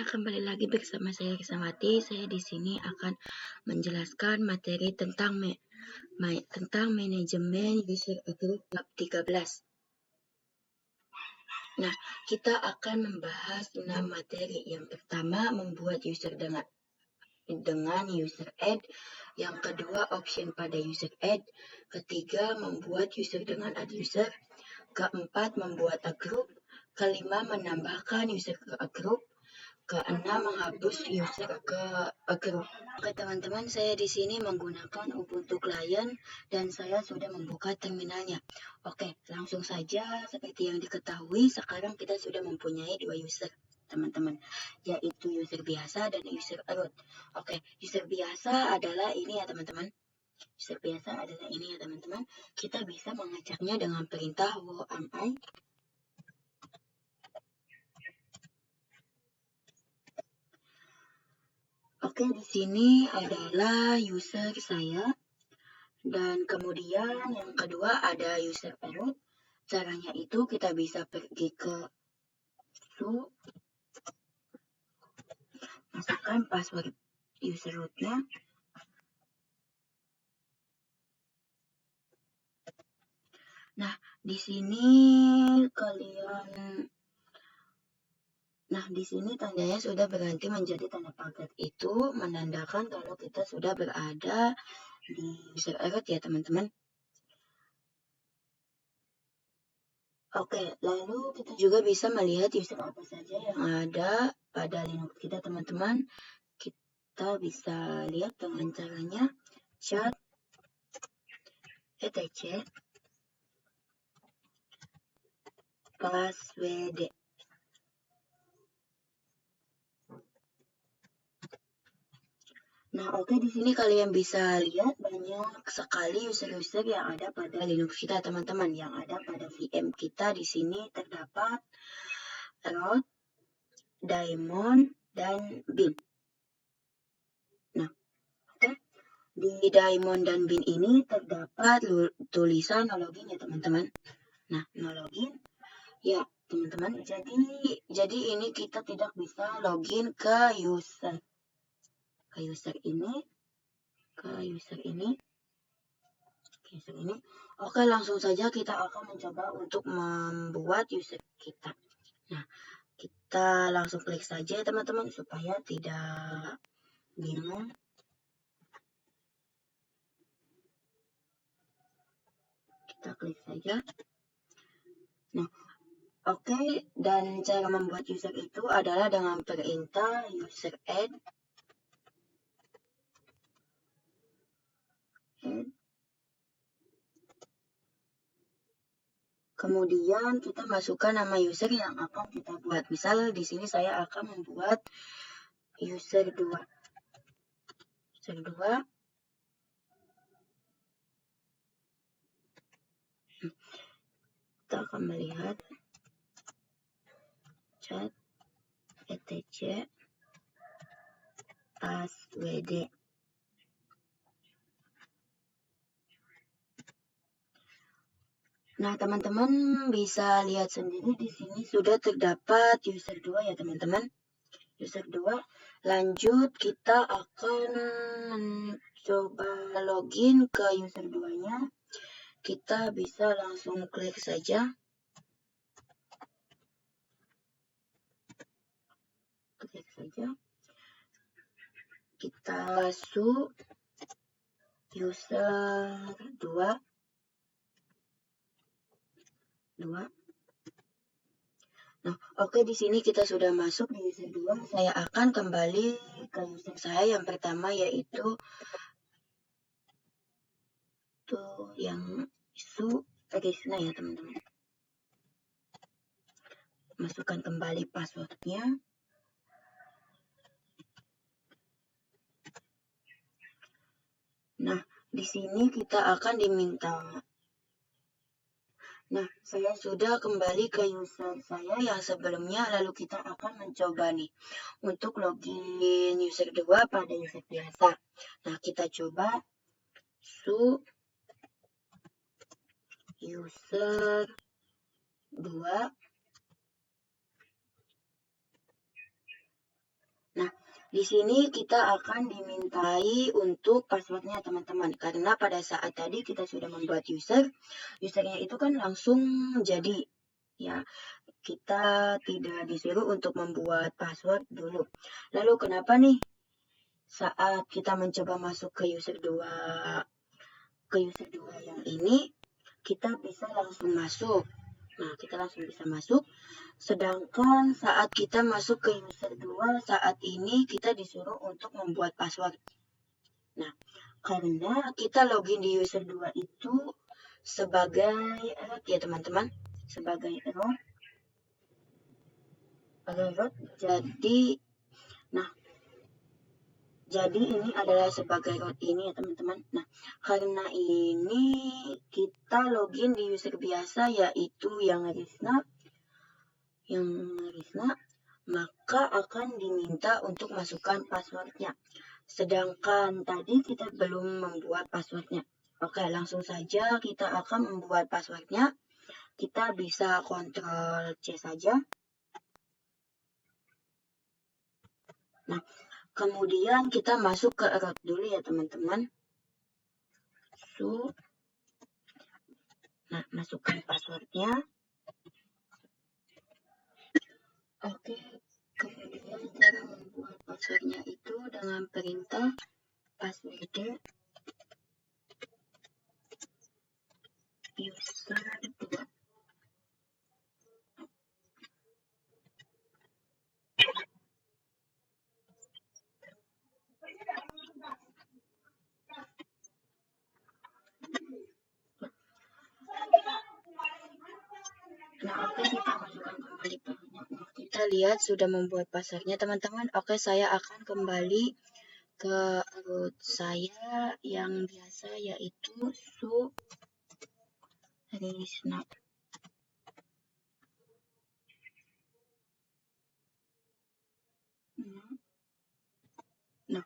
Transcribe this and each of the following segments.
kembali lagi bersama saya Rismawati. Saya di sini akan menjelaskan materi tentang manajemen user group bab 13. Nah, kita akan membahas 6 materi. Yang pertama, membuat user dengan user add. Yang kedua, option pada user add. Ketiga, membuat user dengan add user. Keempat, membuat a group. Kelima, menambahkan user ke a group. Keenam, menghapus user ke group. Oke teman-teman, saya di sini menggunakan Ubuntu Client dan saya sudah membuka terminalnya. Oke, langsung saja. Seperti yang diketahui, sekarang kita sudah mempunyai 2 user teman-teman, yaitu user biasa dan user root. Oke, user biasa adalah ini ya teman-teman. User biasa adalah ini ya teman-teman. Kita bisa mengajaknya dengan perintah whoami. Oke, di sini adalah user saya. Dan kemudian yang kedua ada user root. Caranya itu kita bisa pergi ke su, masukkan password user rootnya. Nah, di sini tandanya sudah berganti menjadi tanda paket. Itu menandakan kalau kita sudah berada di user root ya teman-teman. Oke, lalu kita juga bisa melihat user apa saja yang ada pada Linux kita teman-teman. Kita bisa lihat dengan caranya chat etc passwd. Nah, oke, di sini kalian bisa lihat banyak sekali user-user yang ada pada Linux kita, teman-teman. Yang ada pada VM kita di sini terdapat root, daemon, dan bin. Nah, oke. Di daemon dan bin ini terdapat tulisan no login ya, teman-teman. Nah, no login. Ya, teman-teman. Jadi ini kita tidak bisa login ke user ini. Oke, langsung saja kita akan mencoba untuk membuat user kita. Nah, kita langsung klik saja teman-teman supaya tidak bingung. Kita klik saja. Nah, oke, dan cara membuat user itu adalah dengan perintah user add. Kemudian kita masukkan nama user yang akan kita buat. Misal di sini saya akan membuat user 2. Kita akan melihat chat etc passwd. Nah, teman-teman bisa lihat sendiri di sini sudah terdapat user 2 ya, teman-teman. User 2. Lanjut, kita akan mencoba login ke user 2-nya. Kita bisa langsung klik saja. Kita su user 2. Nah, oke, di sini kita sudah masuk di user 2. Saya akan kembali ke user saya yang pertama, yaitu yang su Krishna ya, teman-teman. Masukkan kembali passwordnya. Nah, di sini kita akan diminta. Nah, saya sudah kembali ke user saya yang sebelumnya, lalu kita akan mencoba nih untuk login user 2 pada user biasa. Nah, kita coba su user 2. Di sini kita akan dimintai untuk passwordnya teman-teman, karena pada saat tadi kita sudah membuat usernya itu kan langsung jadi, ya. Kita tidak disuruh untuk membuat password dulu. Lalu kenapa nih saat kita mencoba masuk ke user 2 yang ini, kita bisa langsung masuk. Nah, kita langsung bisa masuk. Sedangkan saat kita masuk ke user 2 saat ini kita disuruh untuk membuat password. Nah, karena kita login di user 2 itu sebagai error ya teman-teman, sebagai error. Jadi ini adalah sebagai root ini ya teman-teman. Nah, karena ini kita login di user biasa yaitu yang Rizna, maka akan diminta untuk masukkan passwordnya. Sedangkan tadi kita belum membuat passwordnya. Oke, langsung saja kita akan membuat passwordnya. Kita bisa Ctrl C saja. Nah, kemudian kita masuk ke root dulu ya teman-teman. Nah, masukkan passwordnya. Oke, kemudian cara membuat passwordnya itu dengan perintah password user 2. Nah, oke, kita masukkan kembali passwordnya. Nah, kita lihat sudah membuat passwordnya teman-teman. Oke, saya akan kembali ke root saya yang biasa yaitu Rizna. Nah,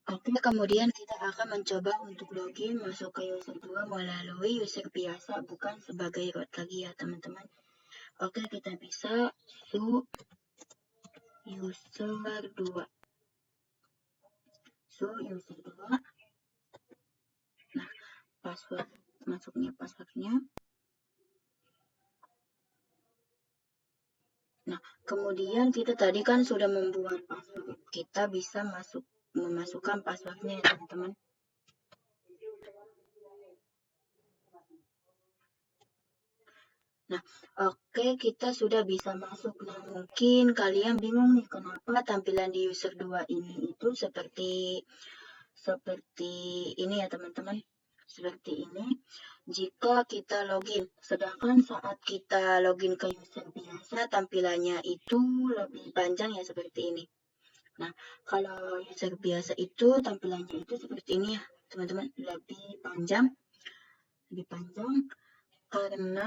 oke, kemudian kita akan mencoba untuk login masuk ke user 2 melalui user biasa, bukan sebagai root lagi ya teman-teman. Oke, kita bisa user 2. User 2. Nah, passwordnya. Nah, kemudian kita tadi kan sudah membuat password. Kita bisa memasukkan passwordnya ya teman-teman. Nah, oke, kita sudah bisa masuk. Nah, mungkin kalian bingung nih kenapa tampilan di user 2 ini itu seperti ini ya teman-teman. Seperti ini jika kita login. Sedangkan saat kita login ke user biasa tampilannya itu lebih panjang ya seperti ini. Nah, kalau user biasa itu tampilannya itu seperti ini ya teman-teman, lebih panjang karena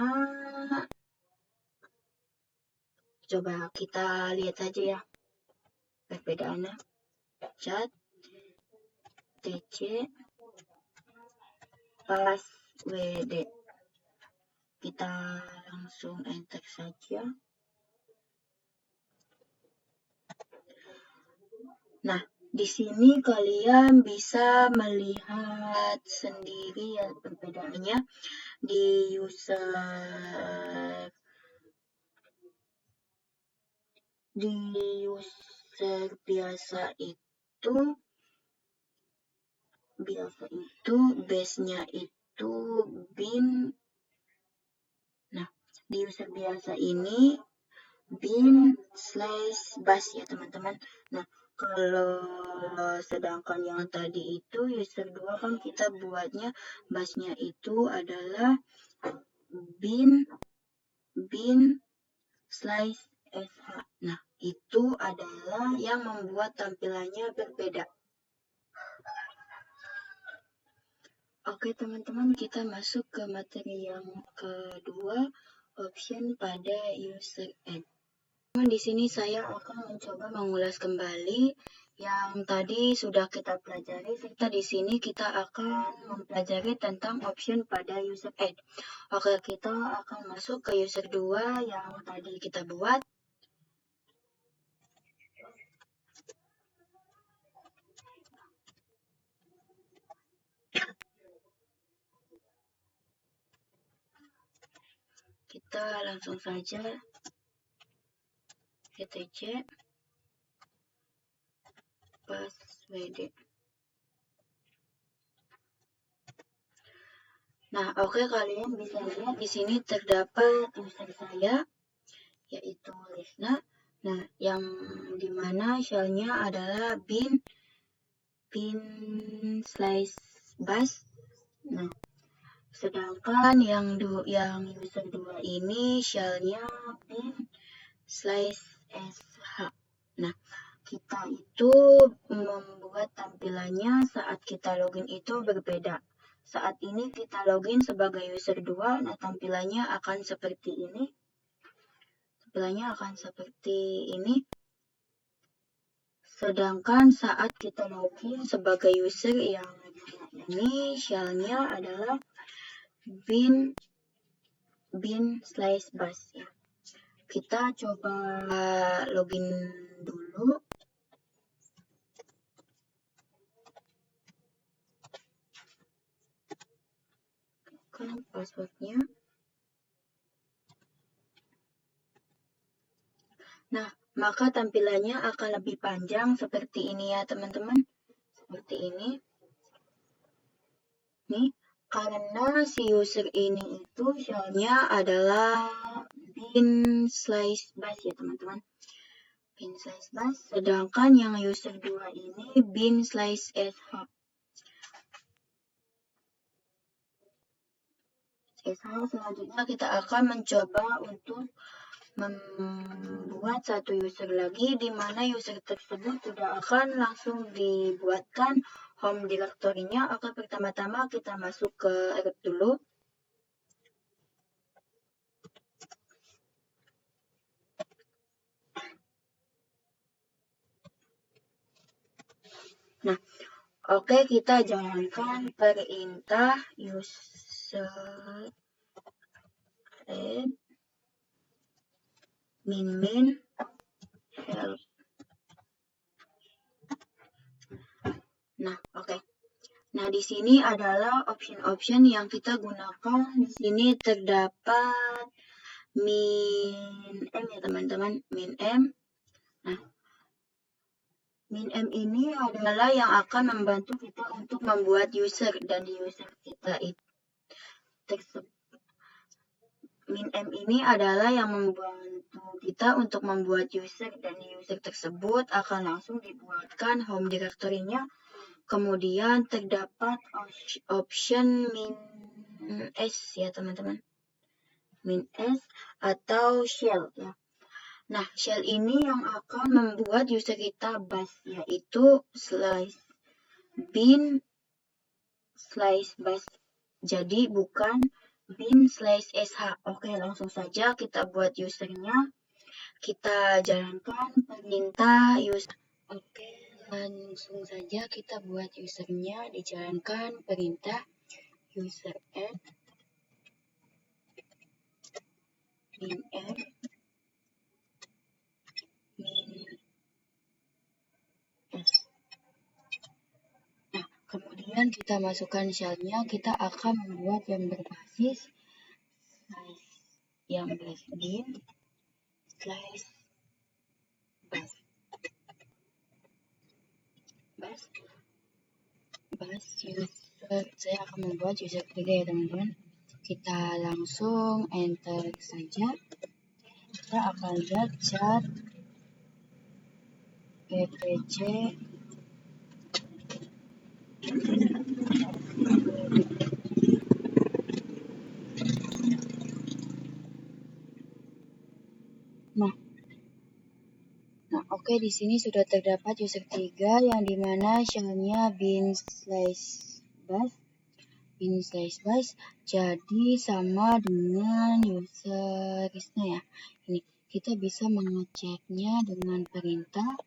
coba kita lihat saja ya perbedaannya. Chat tc password. Kita langsung enter saja. Nah, di sini kalian bisa melihat sendiri ya perbedaannya di user biasa itu base-nya itu bin. Nah, di user biasa ini bin/bus ya teman-teman. Nah, kalau sedangkan yang tadi itu user 2 kan kita buatnya busnya itu adalah bin/sh. Nah, itu adalah yang membuat tampilannya berbeda. Oke teman-teman, kita masuk ke materi yang kedua, option pada user add. Di sini saya akan mencoba mengulas kembali yang tadi sudah kita pelajari, serta di sini kita akan mempelajari tentang option pada user add. Oke, kita akan masuk ke user 2 yang tadi kita buat. kita langsung saja etc password. Nah, oke, kalian bisa lihat di sini terdapat user saya, yaitu Lesna. Nah, yang dimana shellnya adalah bin slice bus. Nah, sedangkan yang user 2 ini shellnya bin slice sh. Nah, kita itu membuat tampilannya saat kita login itu berbeda. Saat ini kita login sebagai user 2, nah tampilannya akan seperti ini. Sedangkan saat kita login sebagai user yang ini, shellnya adalah bin slice bus ya. Kita coba login dulu. Kan passwordnya. Nah, maka tampilannya akan lebih panjang seperti ini ya teman-teman. Seperti ini. Nih, karena si user ini itu shellnya adalah bin slice bus ya teman-teman. Bin slice bus. Sedangkan yang user 2 ini bin slice sh. Selanjutnya kita akan mencoba untuk membuat satu user lagi, di mana user tersebut tidak akan langsung dibuatkan home directory-nya. Oke, pertama-tama kita masuk ke root dulu. Nah, oke, kita jalankan perintah user add min help. Nah, oke. Nah, di sini adalah option-option yang kita gunakan. Di sini terdapat min m ya teman-teman, min m. Nah, min m ini adalah yang akan membantu kita untuk membuat user, dan di user kita itu tersebut. Min m ini adalah yang membantu kita untuk membuat user, dan di user tersebut akan langsung dibuatkan home directory-nya. Kemudian terdapat option min s ya teman-teman, min s atau shell ya. Nah, shell ini yang akan membuat user kita bus, yaitu bin slice bus. Jadi bukan bin slice sh. Oke, langsung saja kita buat usernya. Kita jalankan perintah user. Oke, langsung saja kita buat usernya. Dijalankan perintah user add min m min s. Nah, kemudian kita masukkan shellnya. Kita akan membuat yang berbasis bin slice bus. User. Saya akan membuat user ketiga ya teman-teman. Kita langsung enter saja. Kita akan lihat chat etc. Nah, oke, di sini sudah terdapat user 3 yang dimana shellnya bin slice bus. Jadi sama dengan user Risna ya. Ini kita bisa mengeceknya dengan perintah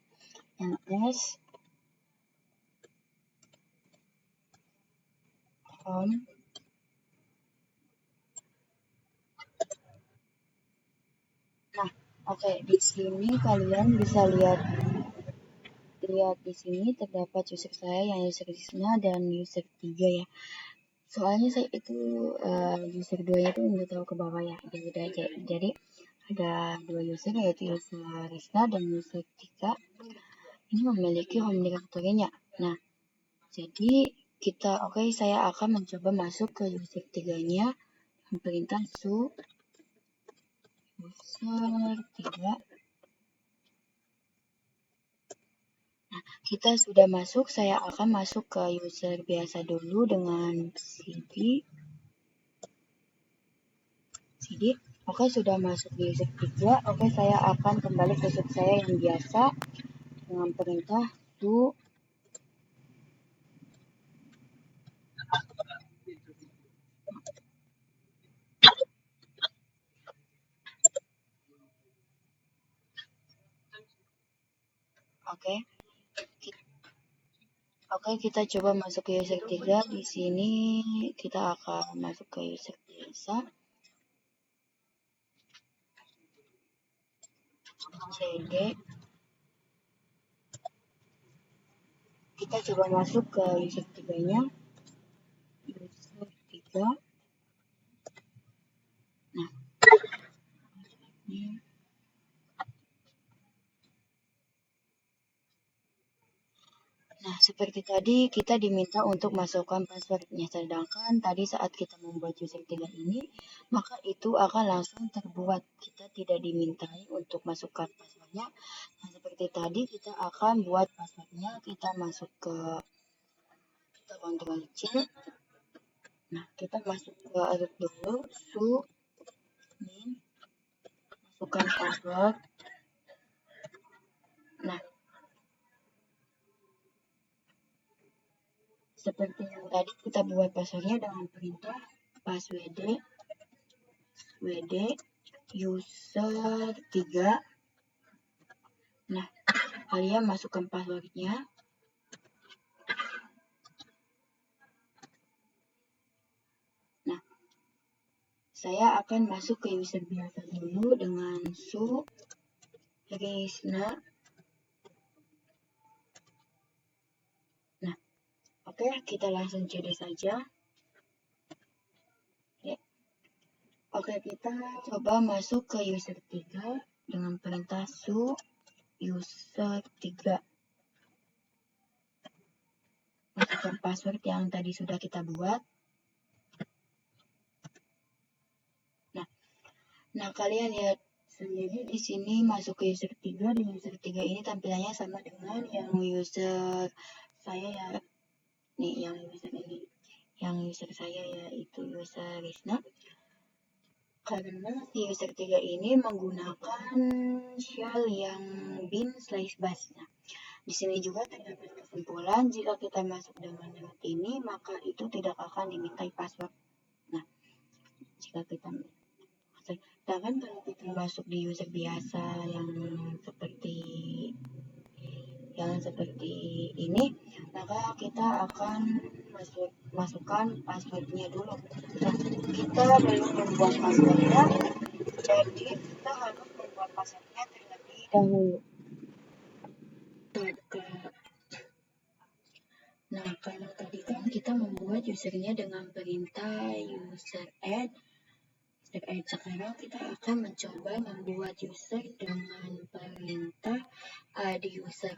ls home. Nah, oke, di sini kalian bisa lihat di sini terdapat user saya yang user Risna dan user 3 ya. Soalnya saya itu user 2-nya itu nggak tahu ke bawah ya. Jadi ada 2 user yaitu user Rizka dan user 3. Ini memiliki home directory-nya. Nah, jadi saya akan mencoba masuk ke user 3-nya dengan perintah su user 3. Nah, kita sudah masuk, saya akan masuk ke user biasa dulu dengan cd. Oke, sudah masuk di user 3. Oke, saya akan kembali ke sub saya yang biasa dengan perintah su Oke, kita coba masuk ke user 3. Di sini kita akan masuk ke user biasa. CD. Kita coba masuk ke user 3-nya. User 3. Nah, ini. Nah, seperti tadi kita diminta untuk masukkan passwordnya, sedangkan tadi saat kita membuat user 3 ini, maka itu akan langsung terbuat. Kita tidak dimintai untuk masukkan passwordnya. Nah, seperti tadi kita akan buat passwordnya, kita masuk ke Ctrl C. Nah, kita masuk ke root dulu, su min, masukkan password. Nah, seperti yang tadi kita buat passwordnya dengan perintah passwd user 3. Nah, kalian masukkan passwordnya. Nah, saya akan masuk ke user biasa dulu dengan su Rizna. Nah, oke, kita langsung cd saja. Oke, kita coba masuk ke user 3 dengan perintah su user 3. Masukkan password yang tadi sudah kita buat. Nah, kalian lihat sendiri di sini masuk ke user 3. Di user 3 ini tampilannya sama dengan yang user saya ya. Nih, yang user ini. Yang user saya yaitu user Rizna. Karena si user 3 ini menggunakan shell yang bin/bash. Nah, di sini juga terdapat kesimpulan jika kita masuk dengan root ini, maka itu tidak akan dimintai password. Nah, jika kita sedangkan kalau kita masuk di user biasa yang seperti ini, maka kita akan masukkan passwordnya dulu. Nah, kita belum membuat passwordnya, jadi kita harus membuat passwordnya terlebih dahulu. Nah, kalau tadi kan kita membuat usernya dengan perintah user add. Sekarang kita akan mencoba membuat user dengan perintah add user.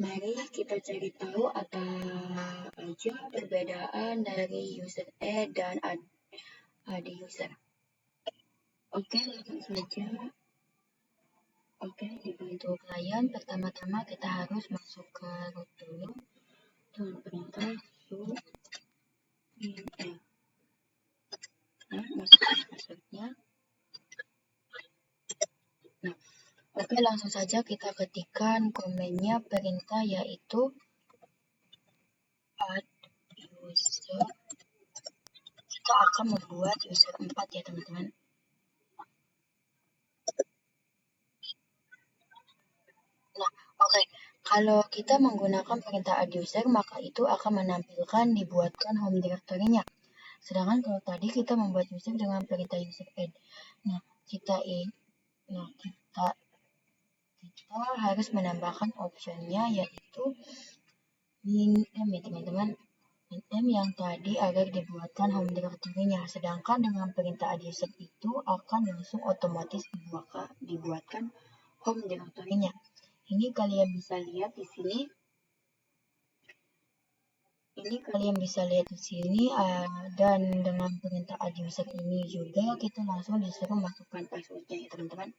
Mari kita cari tahu apa aja perbedaan dari user add dan add user. Oke, langsung saja. Oke, dibantu klien, pertama-tama kita harus masuk ke root dulu dengan perintah su min l. Nah, masukkan passwordnya. Nah, oke, langsung saja kita ketikkan komennya perintah yaitu add user. Kita akan membuat user 4 ya teman-teman. Nah, oke. Kalau kita menggunakan perintah add user, maka itu akan menampilkan dibuatkan home directory-nya. Sedangkan kalau tadi kita membuat user dengan perintah user add. Nah, kita harus menambahkan optionnya yaitu min m ya teman-teman. nm yang tadi agar dibuatkan home directory-nya. Sedangkan dengan perintah add user itu akan langsung otomatis dibuatkan home directory-nya. Ini kalian bisa lihat di sini. Dan dengan perintah add user ini juga kita langsung disuruh masukkan password-nya ya teman-teman.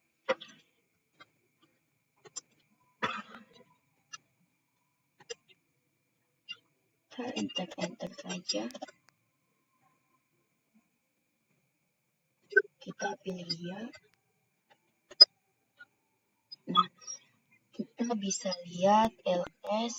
Kita enter saja. Kita pilih ya. Nah, kita bisa lihat ls.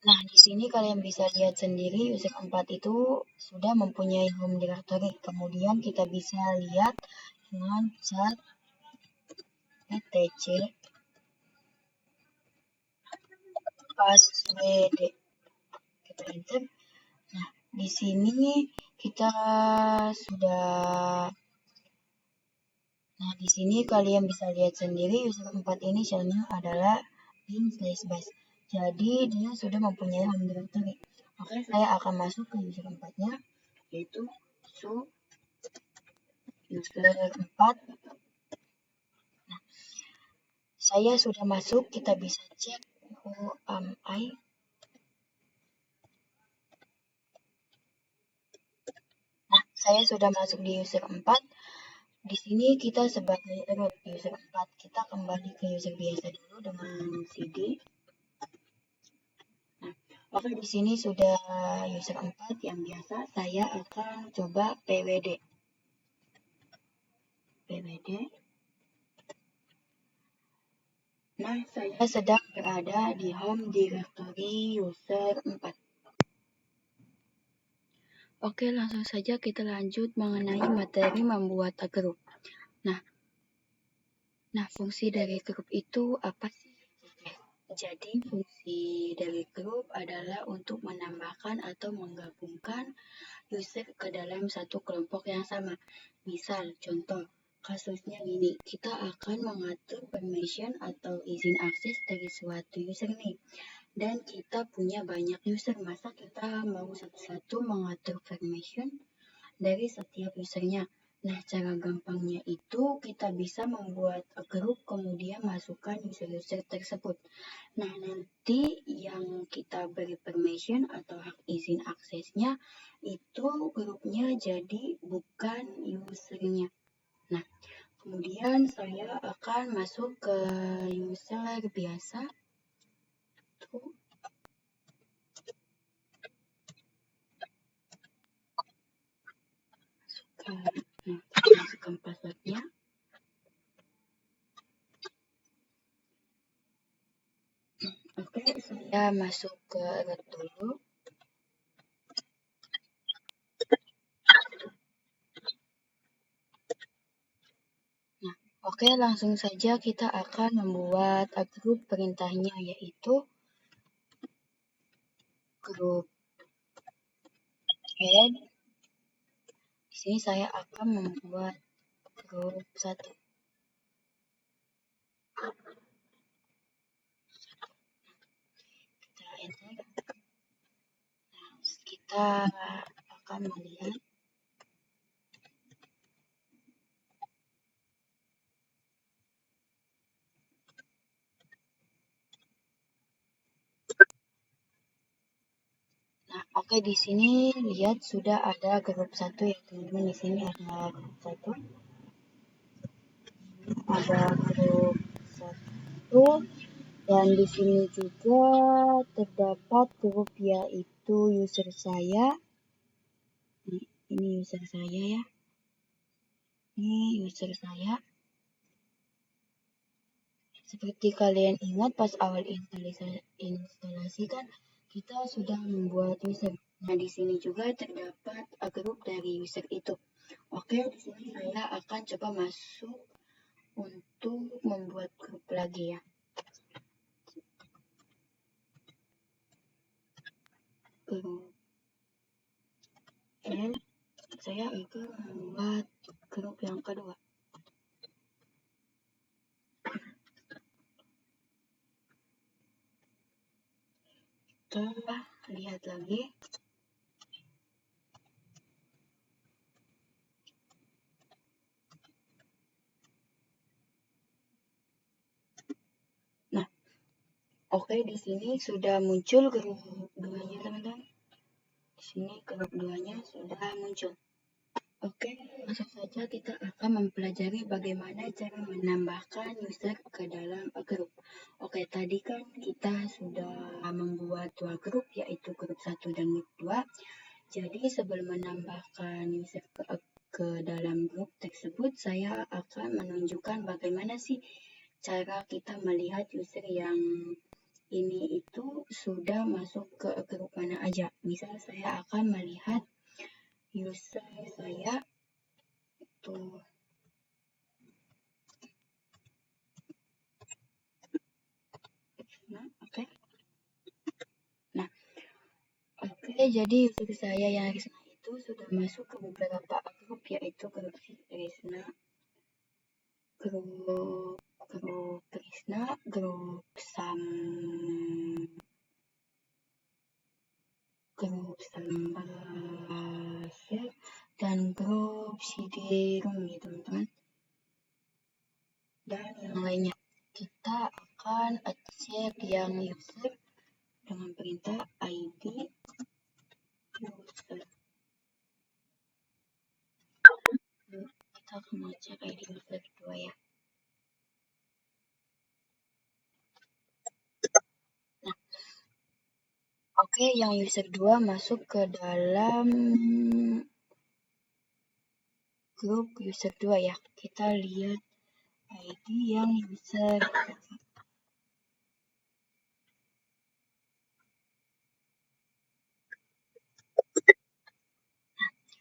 Nah, di sini kalian bisa lihat sendiri user 4 itu sudah mempunyai home directory. Kemudian kita bisa lihat dengan cat etc password. Kita enter. Nah, di sini kita sudah. Nah, di sini kalian bisa lihat sendiri user 4 ini shellnya adalah bin/bash. Jadi dia sudah mempunyai home directory. Oke, saya akan masuk ke user 4-nya, yaitu user 4. Nah, saya sudah masuk, kita bisa cek who am I. Nah, saya sudah masuk di user 4. Di sini kita sebagai root user 4, kita kembali ke user biasa dulu dengan cd. Nah, oke, di sini sudah user 4 yang biasa. Saya akan coba pwd. Nah, saya sedang berada di home directory user 4. Oke, langsung saja kita lanjut mengenai materi membuat grup. Nah, fungsi dari grup itu apa sih? Jadi, fungsi dari grup adalah untuk menambahkan atau menggabungkan user ke dalam satu kelompok yang sama. Misal, contoh, kasusnya gini, kita akan mengatur permission atau izin akses dari suatu user nih. Dan kita punya banyak user, masa kita mau satu-satu mengatur permission dari setiap usernya. Nah, cara gampangnya itu kita bisa membuat grup kemudian masukkan user-user tersebut. Nah, nanti yang kita beri permission atau hak izin aksesnya itu grupnya jadi bukan usernya. Nah, kemudian saya akan masuk ke user biasa. Masukkan passwordnya. Oke, saya masuk ke root dulu. Nah, oke, langsung saja kita akan membuat grup perintahnya, yaitu grup add. Di sini saya akan membuat grup 1. Kita enter. Nah, kita akan melihat oke, di sini lihat sudah ada grup 1 ya teman-teman. Di sini ada grup 1. Ada grup 1 dan di sini juga terdapat grup yaitu user saya. Ini user saya ya. Ini user saya. Seperti kalian ingat pas awal instalasi kan kita sudah membuat user. Nah, di sini juga terdapat grup dari user itu. Oke, di sini saya akan coba masuk untuk membuat grup lagi ya. Grup L, saya akan membuat grup yang kedua. Kita lihat lagi. Nah, oke, di sini sudah muncul grup 2-nya, teman-teman. Di sini grup 2-nya sudah muncul. Oke, langsung saja kita akan mempelajari bagaimana cara menambahkan user ke dalam grup. Oke, tadi kan kita sudah membuat 2 grup, yaitu grup 1 dan grup 2. Jadi sebelum menambahkan user ke dalam grup tersebut, saya akan menunjukkan bagaimana sih cara kita melihat user yang ini itu sudah masuk ke grup mana aja. Misal saya akan melihat user saya itu Oke, jadi user saya yang Risna itu sudah masuk ke beberapa grup, yaitu grup Risna, grup Risna, grup Sambasya, dan grup Sidirung gitu, teman-teman. Dan yang lainnya. Kita akan cek yang user dengan perintah id user. Kita akan ngecek id user 2 ya. Nah, oke, yang user 2 masuk ke dalam grup user 2 ya. Kita lihat id yang user.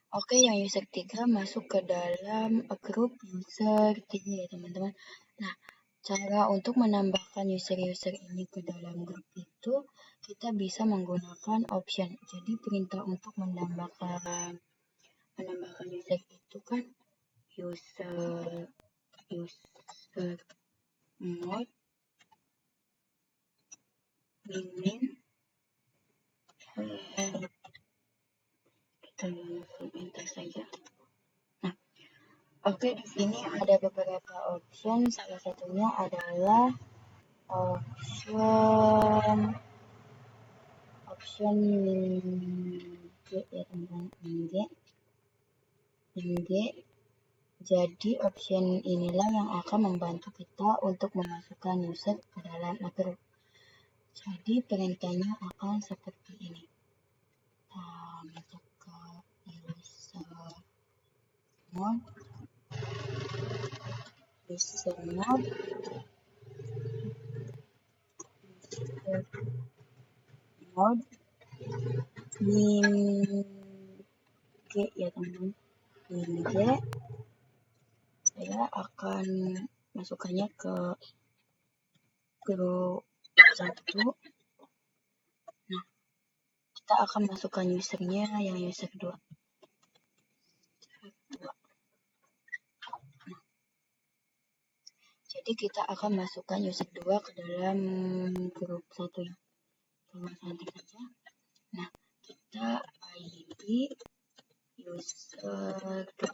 Oke, yang user 3 masuk ke dalam grup user 3 ya, teman-teman. Nah, cara untuk menambahkan user-user ini ke dalam grup itu, kita bisa menggunakan option. Jadi, perintah untuk menambahkan user itu kan user mode min kita enter saja. Nah, oke, di sini ada beberapa option. Salah satunya adalah option G ya, teman-teman. G. Jadi option inilah yang akan membantu kita untuk memasukkan user ke dalam grup. Jadi perintahnya akan seperti ini. Masuk ke user mode min G ya, teman-teman. Min G. Saya akan masukkannya ke grup 1. Nah, kita akan masukkan usernya yang user 2. Nah, jadi kita akan masukkan user 2 ke dalam grup 1 ya. Cuma nanti saja. Nah, kita id user 2.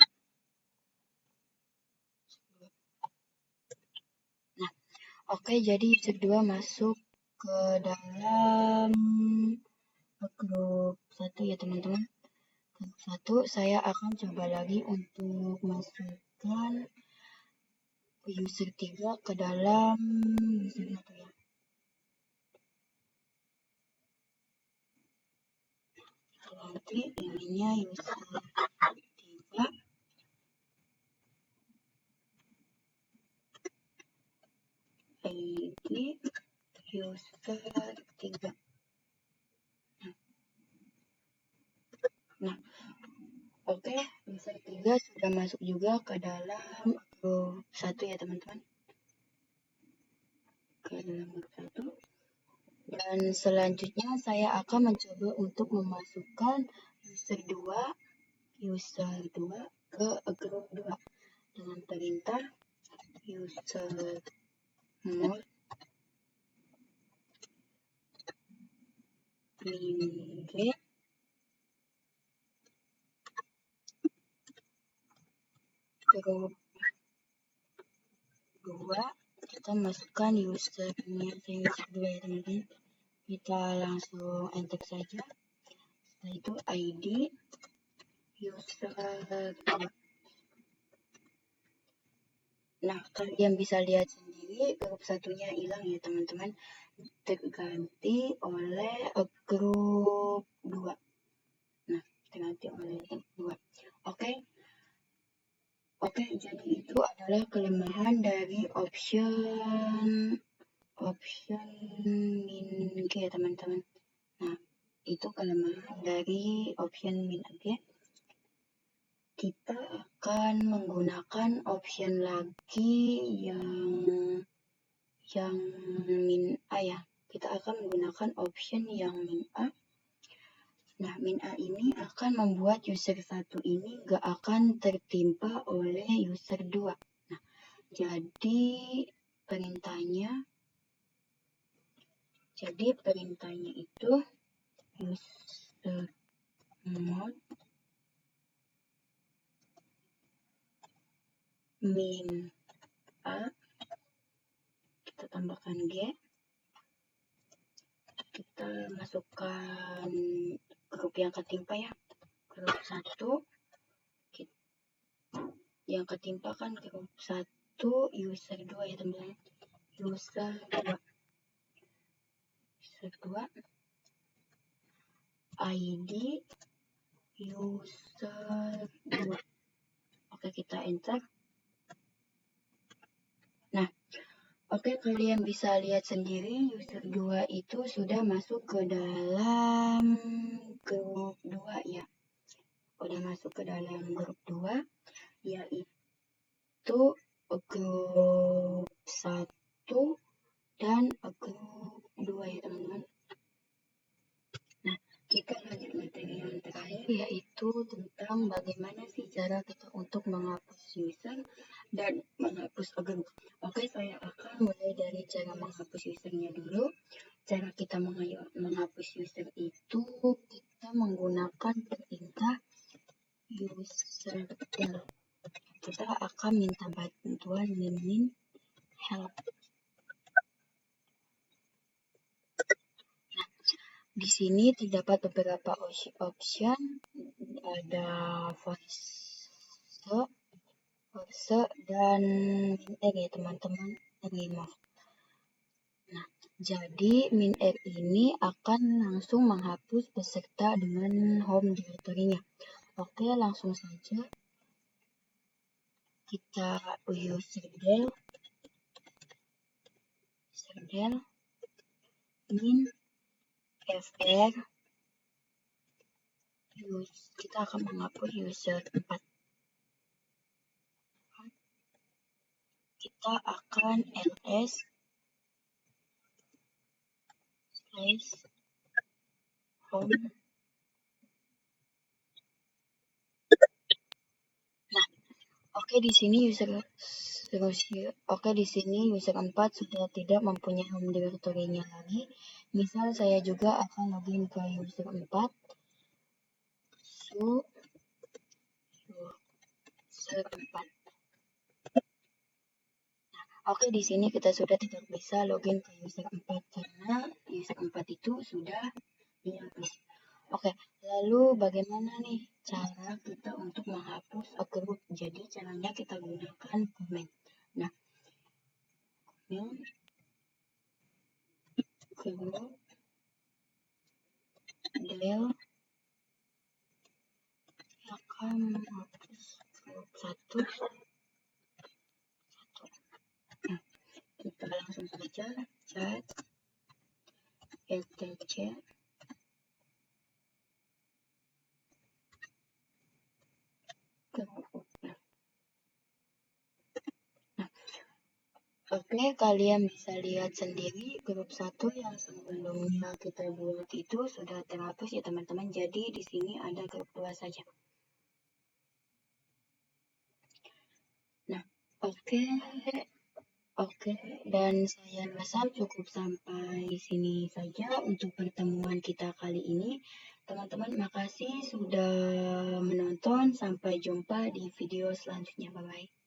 Nah, oke, jadi user 2 masuk ke dalam grup 1 ya, teman-teman. Grup 1, saya akan coba lagi untuk masukkan user 3 ke dalam user 1 ya. Nanti ininya user 3. id user 3. Nah, oke, user 3 sudah masuk juga ke dalam grup 1 ya, teman-teman. Ke dalam grup 1. Dan selanjutnya saya akan mencoba untuk memasukkan user 2 ke grup 2 dengan perintah user mode min g grup 2, kita masukkan usernya user 2 ya teman-teman. Kita langsung enter saja. Setelah itu ID user 2. Nah, kalian bisa lihat sendiri grup satunya hilang ya teman-teman, terganti oleh grup 2. Nah, terganti oleh grup 2. Oke, jadi itu adalah kelemahan dari option min g teman-teman. Nah, itu kelemahan dari option min g. Kita akan menggunakan option lagi yang min a ya. Kita akan menggunakan option yang min a. Nah, min a ini akan membuat user 1 ini gak akan tertimpa oleh user 2. Nah, jadi perintahnya itu user mode min a, kita tambahkan g, kita masukkan grup yang ketimpa ya, grup 1, yang ketimpa kan grup 1 user 2 ya teman-teman, user 2 ID user 2. Oke, kita enter. Nah, oke, kalian bisa lihat sendiri user 2 itu sudah masuk ke dalam grup 2 ya. Udah masuk ke dalam grup 2, yaitu grup 1 dan grup 2 ya teman-teman. Nah, kita lanjut materi yang terakhir, yaitu tentang bagaimana sih cara kita untuk menghapus user dan menghapus grup. Oke, saya akan mulai dari cara menghapus usernya dulu. Cara kita menghapus user itu kita menggunakan perintah user_del. Kita akan minta bantuan min help. Nah, di sini terdapat beberapa option, ada force dan min r ya teman-teman, remove. Nah, jadi min r ini akan langsung menghapus beserta dengan home directory-nya. Oke, langsung saja kita user_del min fr, kita akan menghapus user 4. Kita akan ls home. Nah, oke, di sini user 4 sudah tidak mempunyai home directory-nya lagi. Misal saya juga akan login ke user 4. User 4. Oke, di sini kita sudah tidak bisa login ke user 4 karena user 4 itu sudah dihapus. Oke, lalu bagaimana nih cara kita untuk menghapus grup? Jadi caranya kita gunakan command. Nah, grup del akan menghapus grup 1. Kita langsung saja chat etc grup. Nah, oke, kalian bisa lihat sendiri grup 1 yang sebelumnya kita buat itu sudah terhapus ya teman-teman. Jadi di sini ada grup 2 saja. Oke, dan saya rasa cukup sampai di sini saja untuk pertemuan kita kali ini. Teman-teman, makasih sudah menonton. Sampai jumpa di video selanjutnya. Bye-bye.